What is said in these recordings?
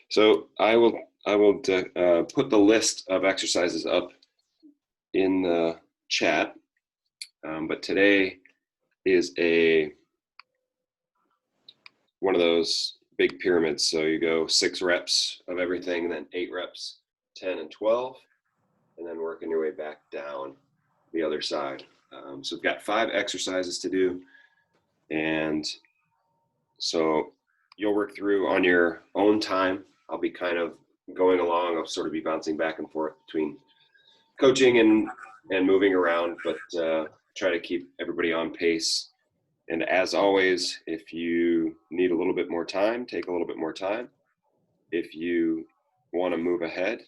So I will put the list of exercises up in the chat, but today is one of those big pyramids. So you go 6 reps of everything, and then 8 reps, 10 and 12, and then working your way back down the other side. So we've got 5 exercises to do, and so you'll work through on your own time. I'll be kind of going along. I'll sort of be bouncing back and forth between coaching and moving around, but try to keep everybody on pace. And as always, if you need a little bit more time, take a little bit more time. If you want to move ahead,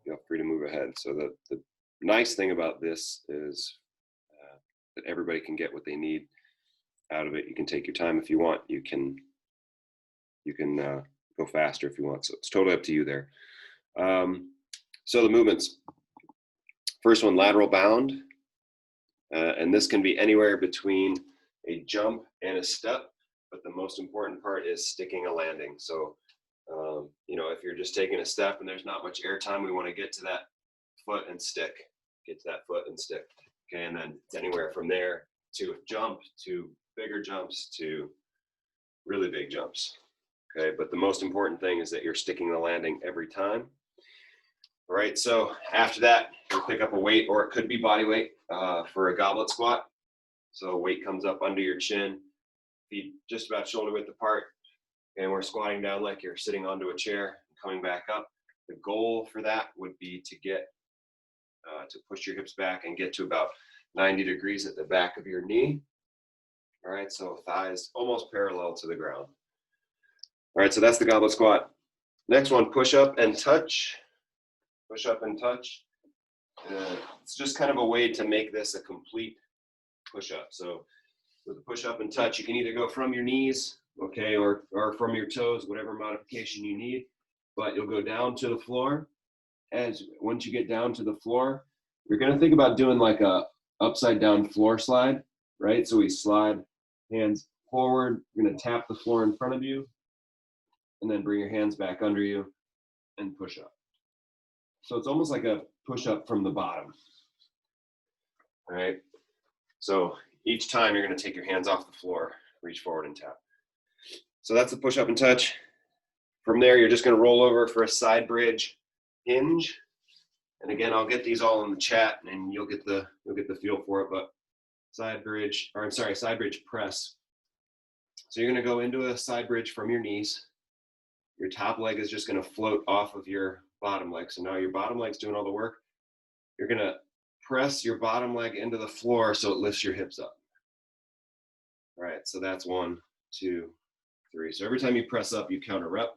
feel free to move ahead. So the nice thing about this is that everybody can get what they need out of it. You can take your time if you want. You can go faster if you want. So it's totally up to you there. So the movements. First one, lateral bound. And this can be anywhere between a jump and a step, but the most important part is sticking a landing. So, if you're just taking a step and there's not much air time, we want to get to that foot and stick. Get to that foot and stick. Okay, and then anywhere from there to a jump, to bigger jumps, to really big jumps. Okay, but the most important thing is that you're sticking the landing every time. All right, so after that, you'll pick up a weight, or it could be body weight for a goblet squat. So weight comes up under your chin, feet just about shoulder width apart, and we're squatting down like you're sitting onto a chair and coming back up. The goal for that would be to get to push your hips back and get to about 90 degrees at the back of your knee. All right, so thighs almost parallel to the ground. All right, so that's the goblet squat. Next one, push up and touch. Push up and touch. It's just kind of a way to make this a complete push up. So with the push up and touch, you can either go from your knees, okay, or from your toes, whatever modification you need, but you'll go down to the floor. And once you get down to the floor, you're going to think about doing like a upside down floor slide, right? So we slide hands forward, you're going to tap the floor in front of you, and then bring your hands back under you and push up. So it's almost like a push up from the bottom. All right. So each time you're going to take your hands off the floor, reach forward and tap. So that's the push up and touch. From there, you're just going to roll over for a side bridge hinge. And again, I'll get these all in the chat and you'll get the feel for it, but side bridge press. So you're going to go into a side bridge from your knees. Your top leg is just going to float off of your bottom leg. So now your bottom leg's doing all the work. You're going to press your bottom leg into the floor so it lifts your hips up. All right, so that's 1, 2, 3. So every time you press up, you count a rep.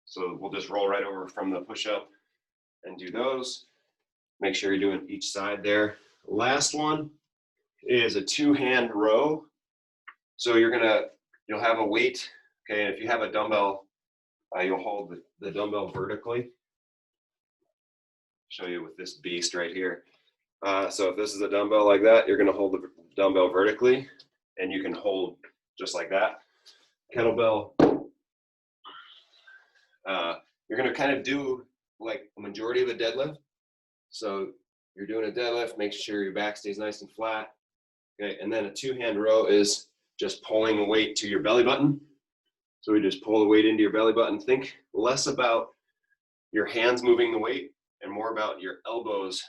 So we'll just roll right over from the push-up and do those. Make sure you're doing each side there. Last one is a 2-hand row. So you'll have a weight, okay, and if you have a dumbbell, you'll hold the dumbbell vertically. Show you with this beast right here. So if this is a dumbbell like that, you're going to hold the dumbbell vertically, and you can hold just like that. Kettlebell, you're going to kind of do like a majority of a deadlift. So you're doing a deadlift, make sure your back stays nice and flat. Okay, and then a 2-hand row is just pulling the weight to your belly button. So we just pull the weight into your belly button. Think less about your hands moving the weight and more about your elbows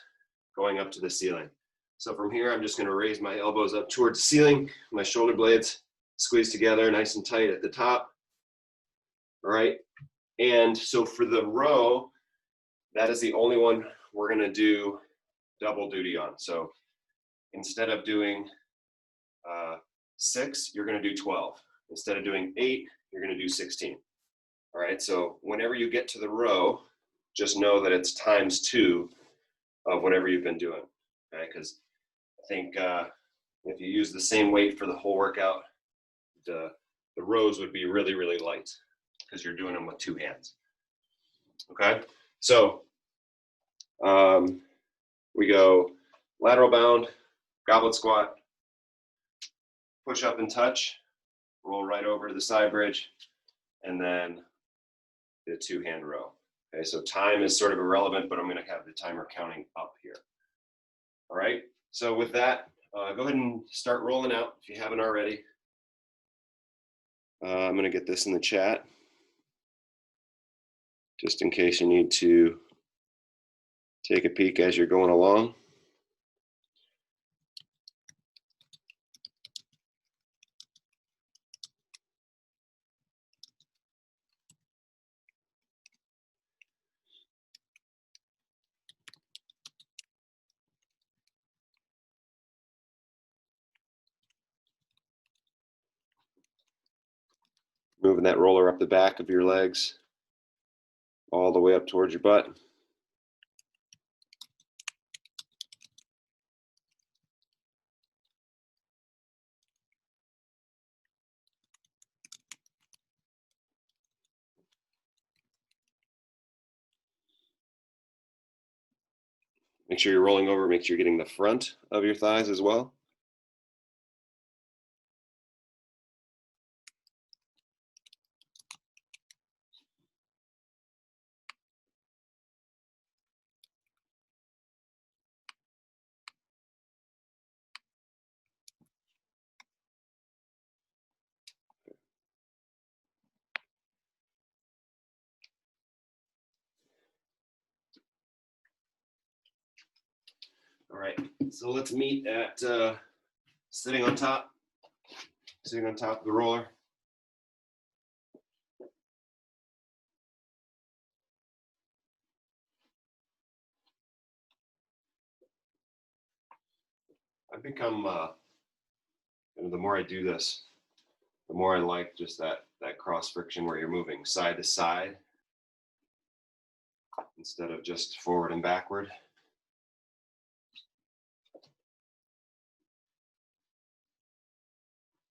going up to the ceiling. So from here, I'm just going to raise my elbows up towards the ceiling, my shoulder blades squeeze together nice and tight at the top. All right. And so for the row, that is the only one we're going to do double duty on. So instead of doing 6, you're going to do 12. Instead of doing 8, you're going to do 16. All right. So whenever you get to the row, just know that it's ×2 of whatever you've been doing. Okay. Because I think if you use the same weight for the whole workout, the rows would be really, really light because you're doing them with 2 hands. Okay. So we go lateral bound, goblet squat, push up and touch, roll right over to the side bridge, and then the 2-hand row. Okay, so time is sort of irrelevant, but I'm going to have the timer counting up here. All right, so with that, go ahead and start rolling out if you haven't already. I'm going to get this in the chat, just in case you need to take a peek as you're going along. Moving that roller up the back of your legs, all the way up towards your butt. Make sure you're rolling over, make sure you're getting the front of your thighs as well. All right, so let's meet at sitting on top of the roller. I've become, the more I do this, the more I like just that cross friction where you're moving side to side instead of just forward and backward.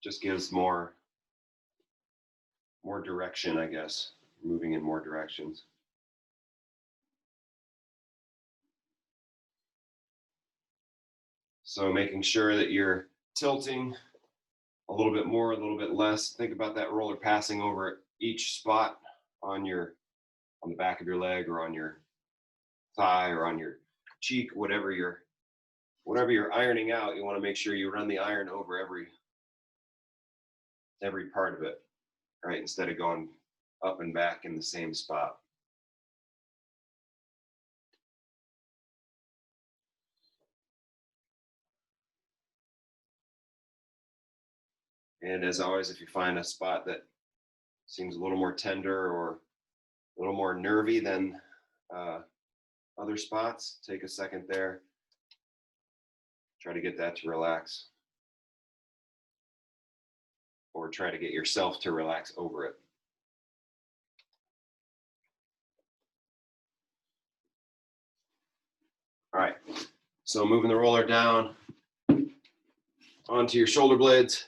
Just gives more direction, I guess, moving in more directions. So making sure that you're tilting a little bit more, a little bit less. Think about that roller passing over each spot on the back of your leg or on your thigh or on your cheek, whatever you're ironing out. You want to make sure you run the iron over every part of it, right? Instead of going up and back in the same spot. And as always, if you find a spot that seems a little more tender or a little more nervy than other spots, take a second there. Try to get that to relax. Or try to get yourself to relax over it. All right, so moving the roller down onto your shoulder blades.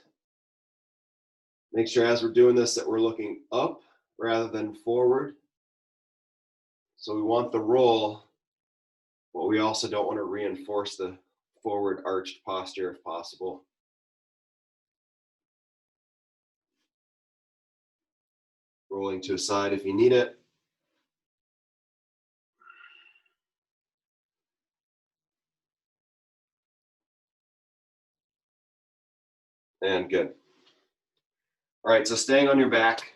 Make sure as we're doing this that we're looking up rather than forward. So we want the roll, but we also don't want to reinforce the forward arched posture if possible. Rolling to a side if you need it. And good. All right, so staying on your back,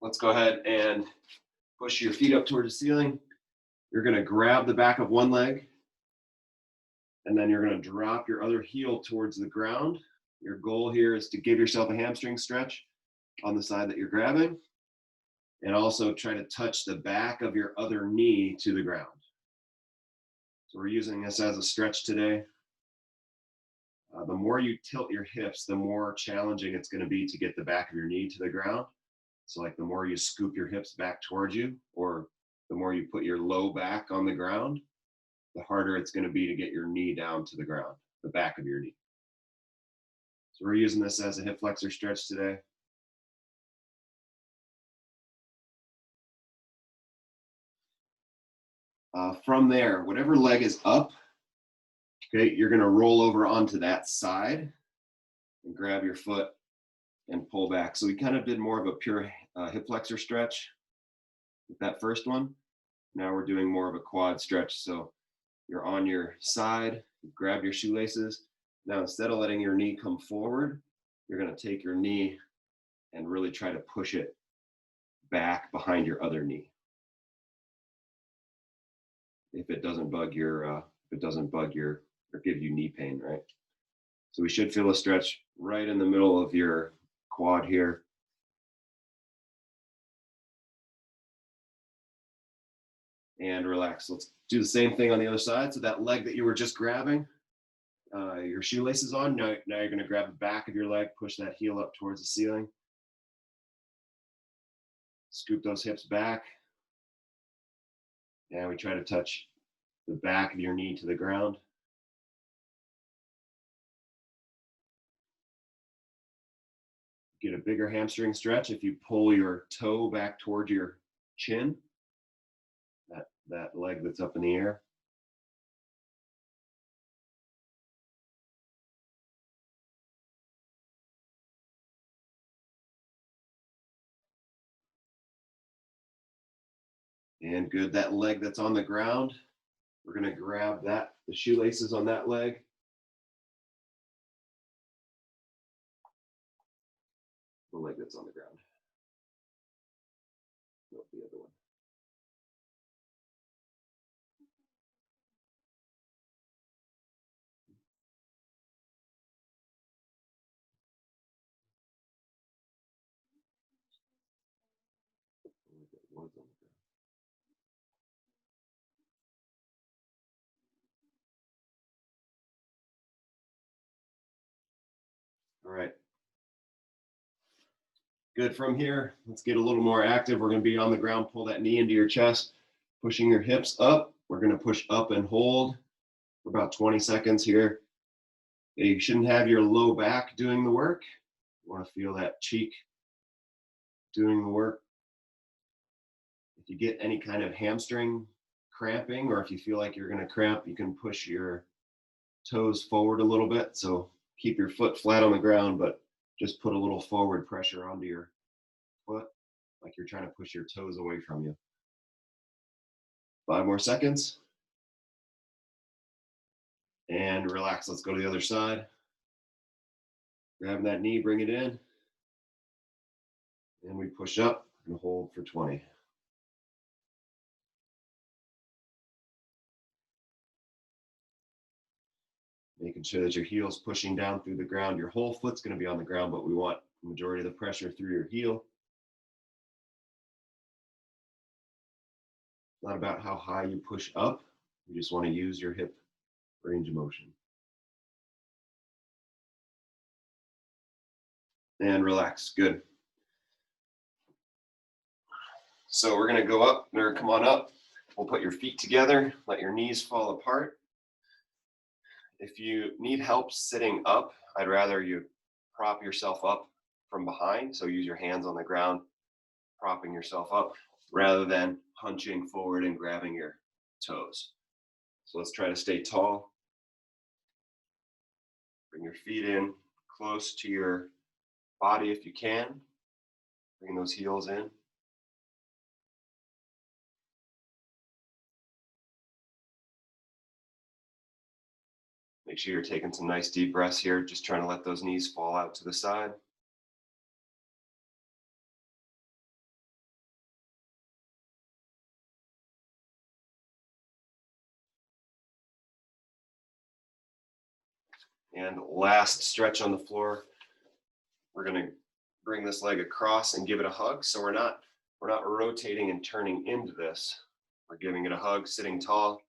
let's go ahead and push your feet up towards the ceiling. You're going to grab the back of one leg, and then you're going to drop your other heel towards the ground. Your goal here is to give yourself a hamstring stretch on the side that you're grabbing, and also try to touch the back of your other knee to the ground. So we're using this as a stretch today. The more you tilt your hips, the more challenging it's going to be to get the back of your knee to the ground. So like the more you scoop your hips back towards you, or the more you put your low back on the ground, the harder it's going to be to get your knee down to the ground, the back of your knee. So we're using this as a hip flexor stretch today. From there, whatever leg is up, okay, you're going to roll over onto that side and grab your foot and pull back. So we kind of did more of a pure hip flexor stretch with that first one. Now we're doing more of a quad stretch. So you're on your side, you grab your shoelaces. Now instead of letting your knee come forward, you're going to take your knee and really try to push it back behind your other knee. If it doesn't bug your, or give you knee pain, right? So we should feel a stretch right in the middle of your quad here. And relax. Let's do the same thing on the other side. So that leg that you were just grabbing, your shoelaces on, now you're going to grab the back of your leg, push that heel up towards the ceiling. Scoop those hips back. And we try to touch the back of your knee to the ground. Get a bigger hamstring stretch if you pull your toe back toward your chin, that leg that's up in the air. And good, that leg that's on the ground, we're gonna grab that, the shoelaces on that leg. The leg that's on the ground. No, the other one. The leg that was on the ground. All right. Good. From here, let's get a little more active. We're going to be on the ground, pull that knee into your chest, pushing your hips up. We're going to push up and hold for about 20 seconds here. You shouldn't have your low back doing the work. You want to feel that cheek doing the work. If you get any kind of hamstring cramping, or if you feel like you're going to cramp, you can push your toes forward a little bit. So keep your foot flat on the ground, but just put a little forward pressure onto your foot, like you're trying to push your toes away from you. 5 more seconds. And relax. Let's go to the other side. Grab that knee, bring it in. And we push up and hold for 20. Making sure that your heel's pushing down through the ground. Your whole foot's going to be on the ground, but we want the majority of the pressure through your heel. It's not about how high you push up. You just want to use your hip range of motion. And relax. Good. So we're going to go up, or come on up. We'll put your feet together, let your knees fall apart. If you need help sitting up, I'd rather you prop yourself up from behind. So use your hands on the ground, propping yourself up, rather than hunching forward and grabbing your toes. So let's try to stay tall. Bring your feet in close to your body if you can. Bring those heels in. Make sure you're taking some nice deep breaths here, just trying to let those knees fall out to the side. And last stretch on the floor. We're going to bring this leg across and give it a hug. So we're not rotating and turning into this. We're giving it a hug, sitting tall.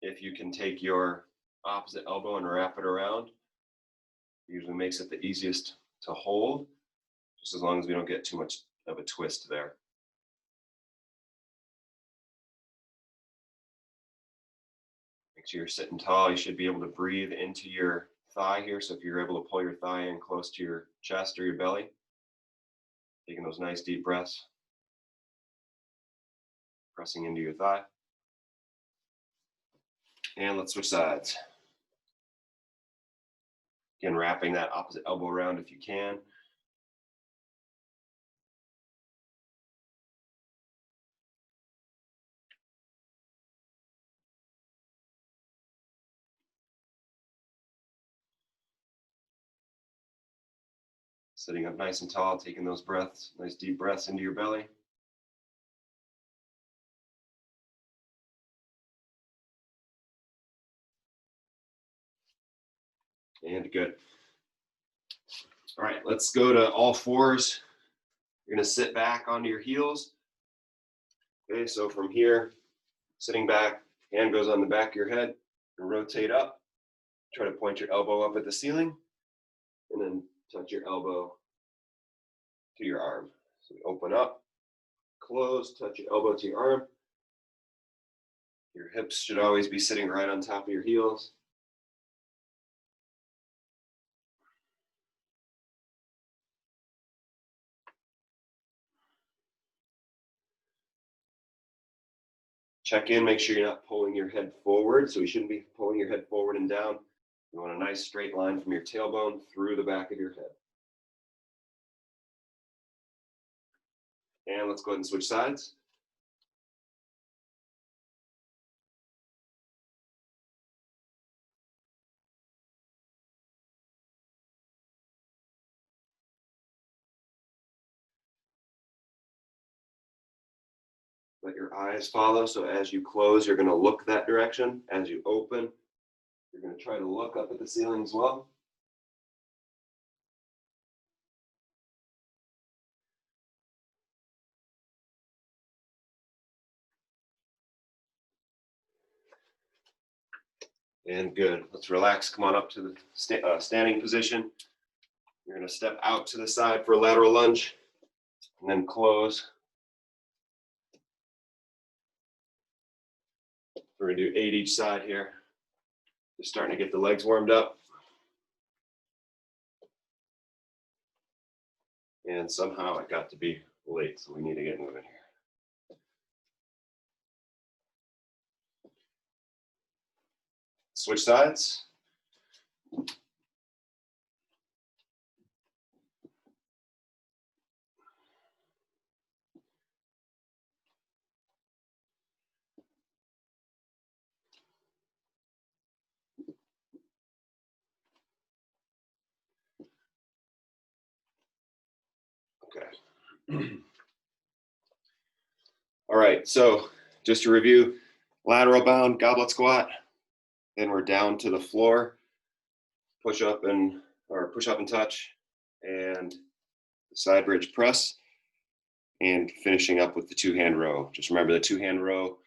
If you can take your opposite elbow and wrap it around, it usually makes it the easiest to hold, just as long as we don't get too much of a twist there. Make sure you're sitting tall. You should be able to breathe into your thigh here. So if you're able to pull your thigh in close to your chest or your belly, taking those nice deep breaths, pressing into your thigh. And let's switch sides. Again, wrapping that opposite elbow around if you can. Sitting up nice and tall, taking those breaths, nice deep breaths into your belly. And good. All right, let's go to all fours. You're gonna sit back onto your heels. Okay, so from here, sitting back, hand goes on the back of your head, and rotate up. Try to point your elbow up at the ceiling, and then touch your elbow to your arm. So we open up, close, touch your elbow to your arm. Your hips should always be sitting right on top of your heels. Check in, make sure you're not pulling your head forward. So you shouldn't be pulling your head forward and down. You want a nice straight line from your tailbone through the back of your head. And let's go ahead and switch sides. Let your eyes follow. So as you close, you're going to look that direction. As you open, you're going to try to look up at the ceiling as well. And good. Let's relax. Come on up to the standing position. You're going to step out to the side for a lateral lunge and then close. We're going to do 8 each side here. Just starting to get the legs warmed up. And somehow it got to be late, so we need to get moving here. Switch sides. Okay. All right, so just to review, lateral bound, goblet squat, then we're down to the floor, push up and touch, and side bridge press, and finishing up with the 2-hand row. Just remember the 2-hand row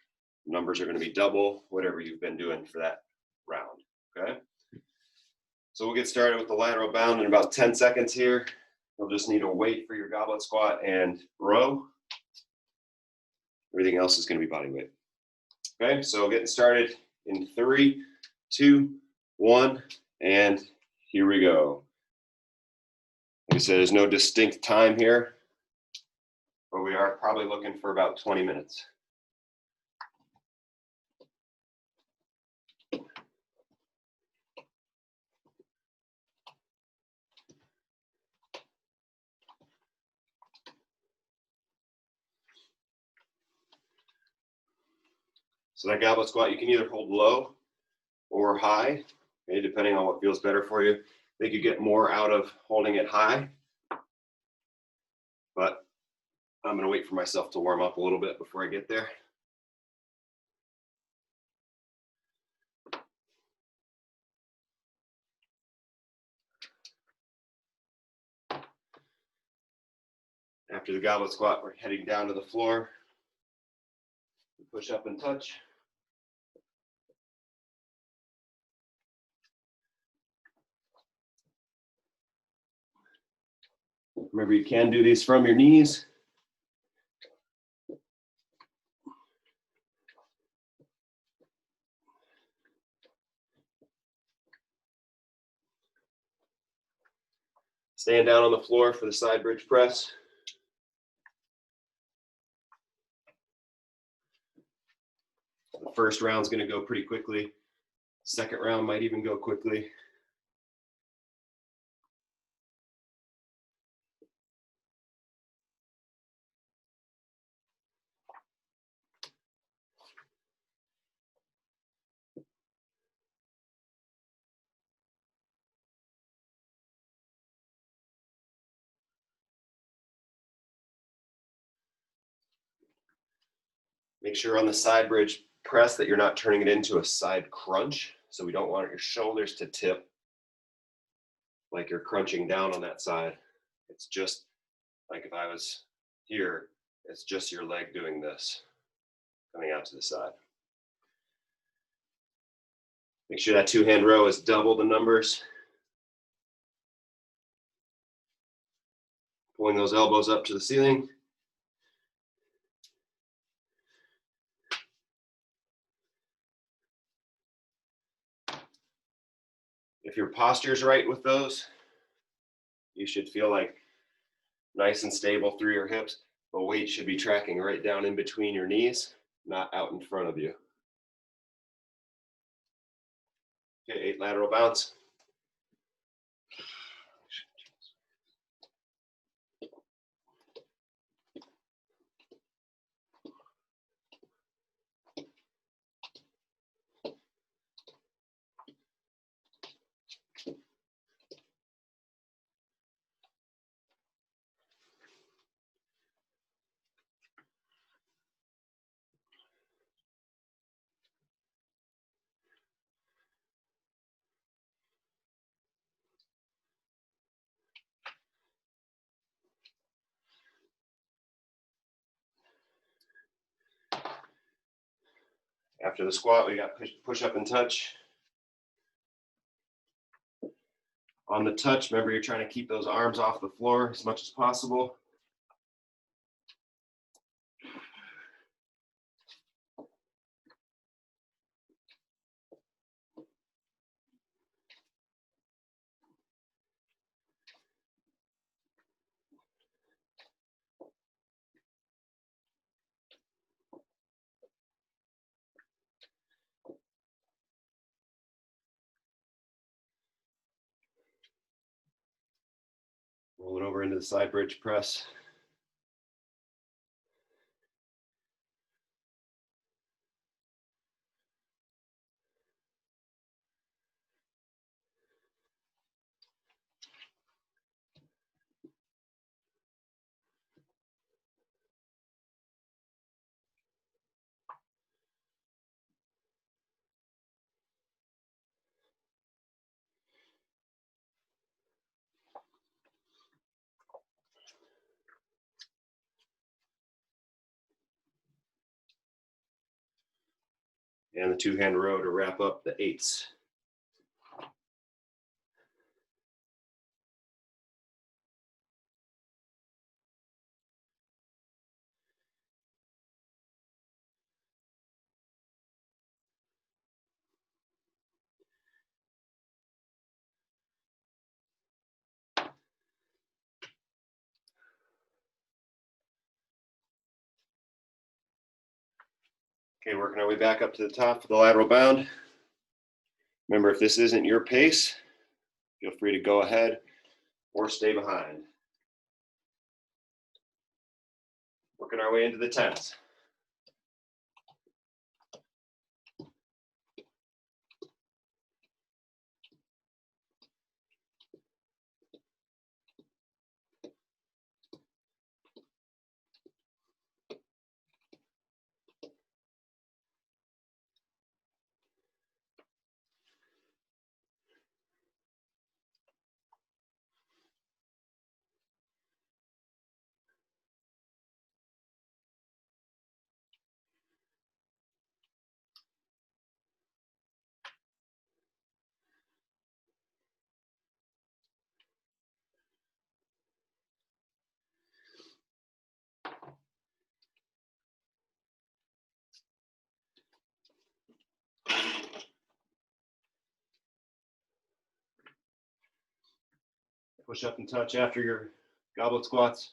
numbers are going to be double whatever you've been doing for that round. Okay. So we'll get started with the lateral bound in about 10 seconds here. You'll just need to wait for your goblet squat and row. Everything else is going to be body weight. Okay, so getting started in 3, 2, 1, and here we go. Like I said, there's no distinct time here, but we are probably looking for about 20 minutes. So that goblet squat, you can either hold low or high, okay, depending on what feels better for you. I think you get more out of holding it high, but I'm going to wait for myself to warm up a little bit before I get there. After the goblet squat, we're heading down to the floor. Push up and touch. Remember, you can do these from your knees. Stand down on the floor for the side bridge press. The first round's going to go pretty quickly. Second round might even go quickly. Make sure on the side bridge press that you're not turning it into a side crunch. So we don't want your shoulders to tip like you're crunching down on that side. It's just like if I was here, it's just your leg doing this, coming out to the side. Make sure that two-hand row is double the numbers. Pulling those elbows up to the ceiling. If your posture's right with those, you should feel like nice and stable through your hips. The weight should be tracking right down in between your knees, not out in front of you. Okay, 8 lateral bounds. After the squat, we got push up and touch. On the touch, remember you're trying to keep those arms off the floor as much as possible. Roll it over into the side bridge press. And the two-hand row to wrap up the 8s. Okay, working our way back up to the top for the lateral bound. Remember, if this isn't your pace, feel free to go ahead or stay behind. Working our way into the 10s. Push up and touch after your goblet squats.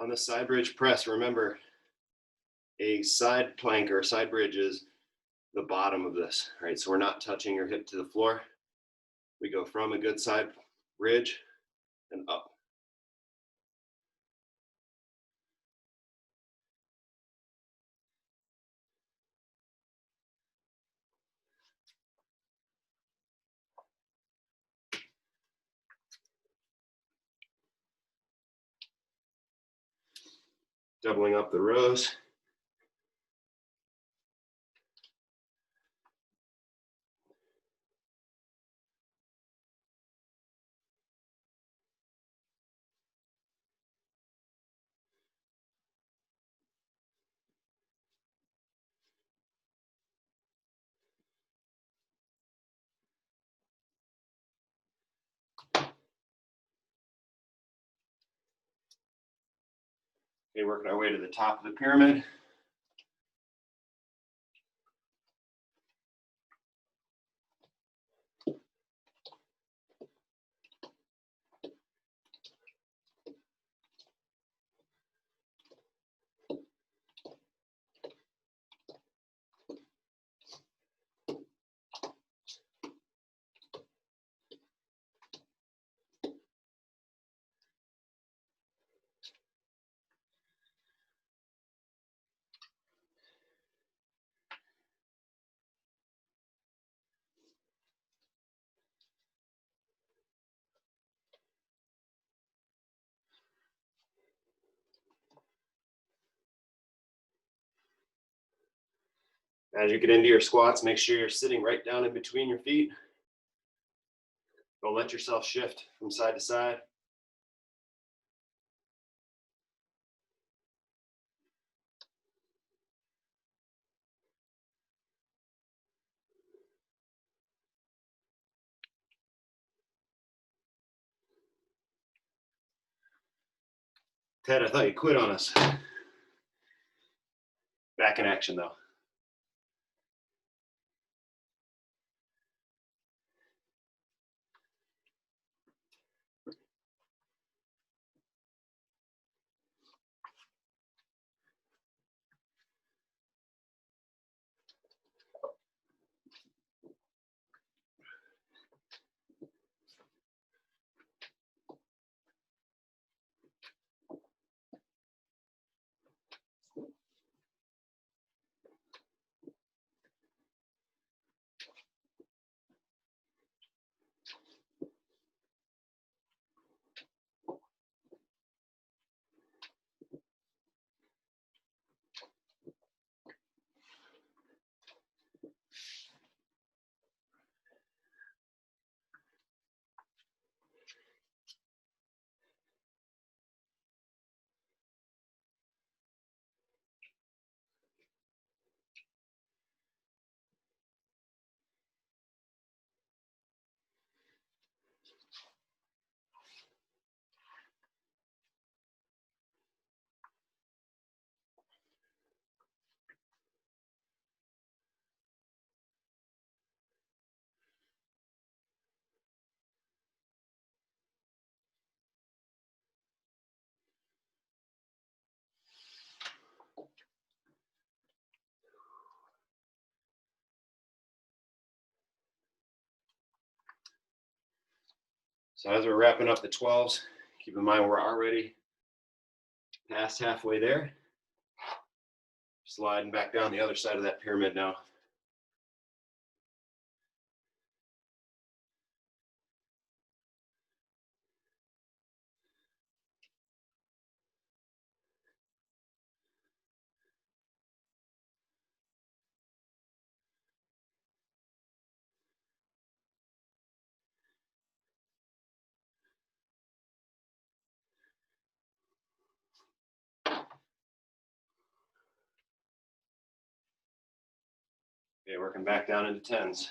On the side bridge press, remember, a side plank or a side bridge is the bottom of this, right? So we're not touching your hip to the floor. We go from a good side bridge and up. Doubling up the rows. Okay, working our way to the top of the pyramid. As you get into your squats, make sure you're sitting right down in between your feet. Don't let yourself shift from side to side. Ted, I thought you quit on us. Back in action though. So as we're wrapping up the 12s, keep in mind we're already past halfway there. Sliding back down the other side of that pyramid now. Okay, working back down into 10s.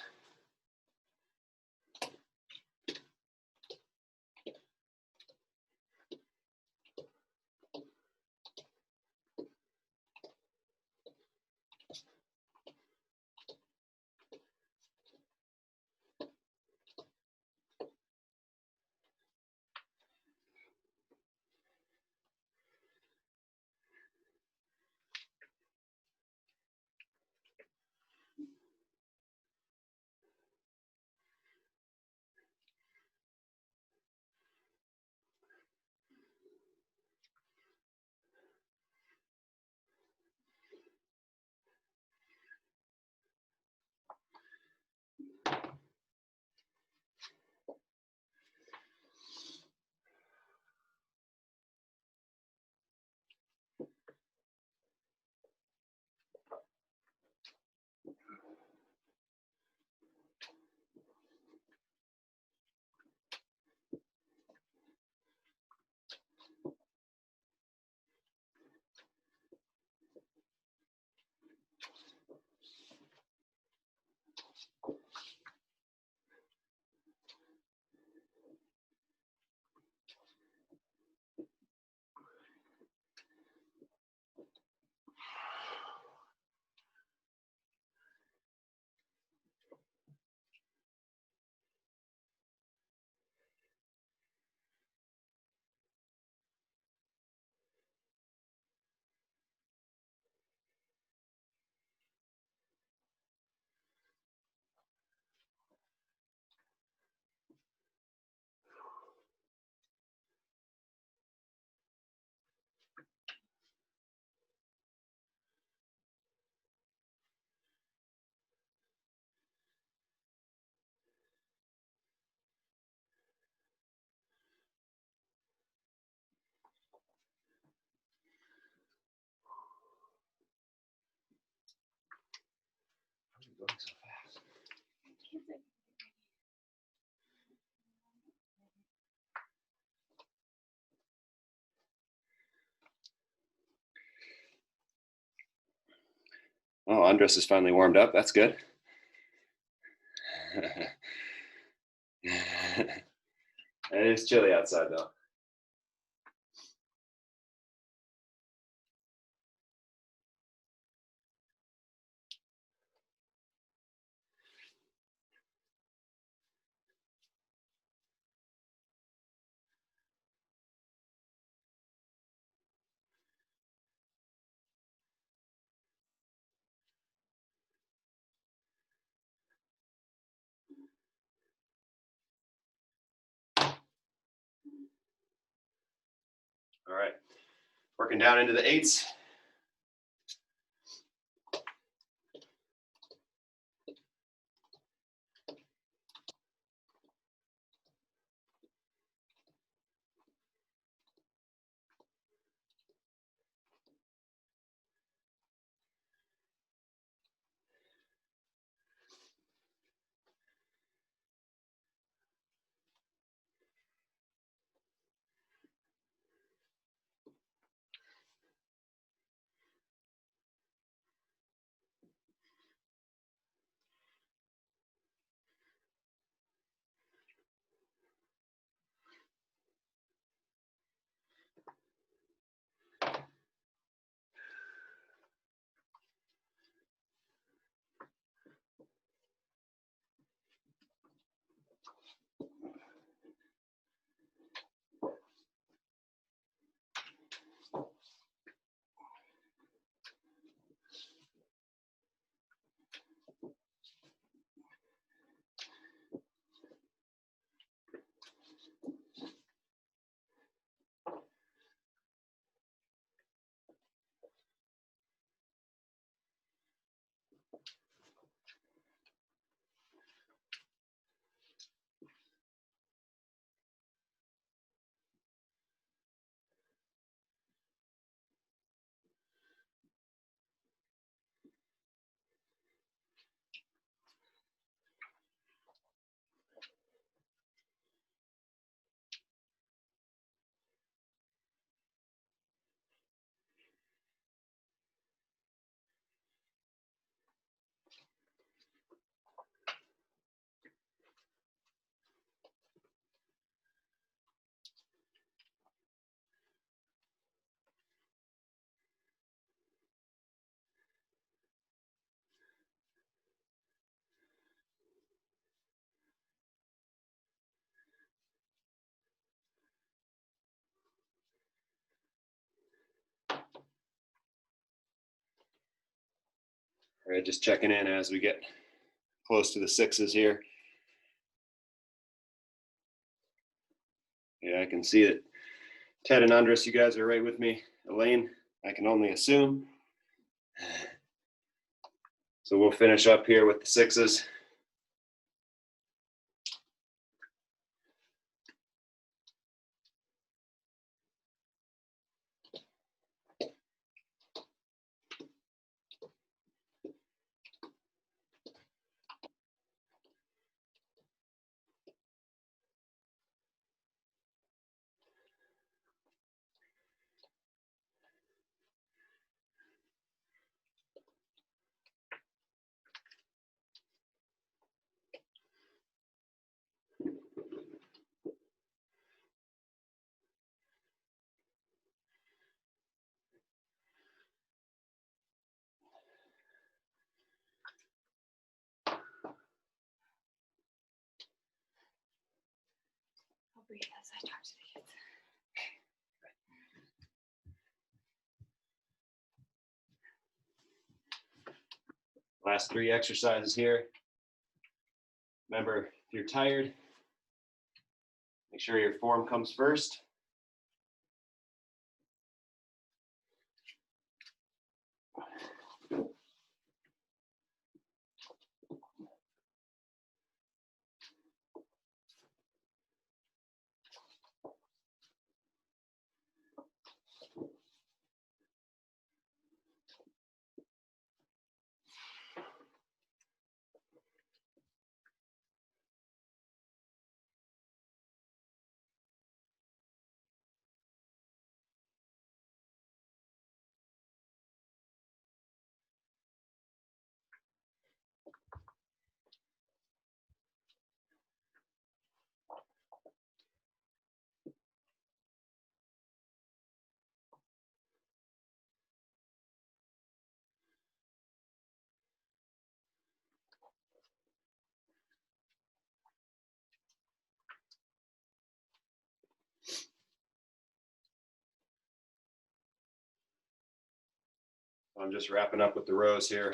Oh, Andres is finally warmed up. That's good. It is chilly outside though. All right, working down into the 8s. All right, just checking in as we get close to the 6s here. Yeah, I can see it. Ted and Andres, you guys are right with me. Elaine, I can only assume. So we'll finish up here with the 6s. I'll breathe as I talk to the kids. Last 3 exercises here. Remember, if you're tired, make sure your form comes first. I'm just wrapping up with the rows here.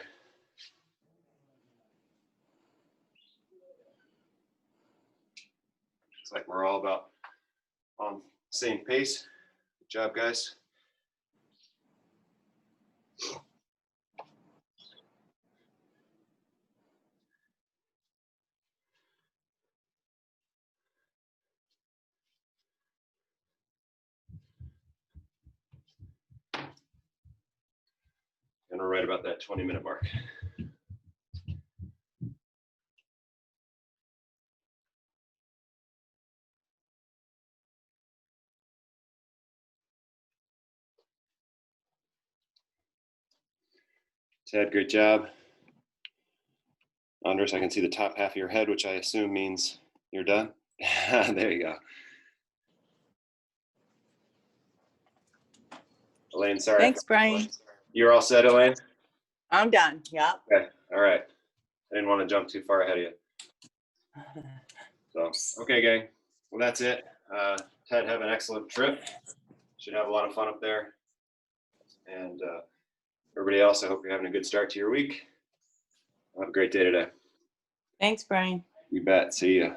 Looks like we're all about on the same pace. Good job, guys. And we're right about that 20-minute mark. Ted, great job. Andres, I can see the top half of your head, which I assume means you're done. There you go. Elaine, sorry. Thanks, Brian. You're all set, Elaine? I'm done. Yep. Okay, all right. I didn't want to jump too far ahead of you. So, okay, gang. Well, that's it. Ted, have an excellent trip. Should have a lot of fun up there. And everybody else, I hope you're having a good start to your week. Have a great day today. Thanks, Brian. You bet. See ya.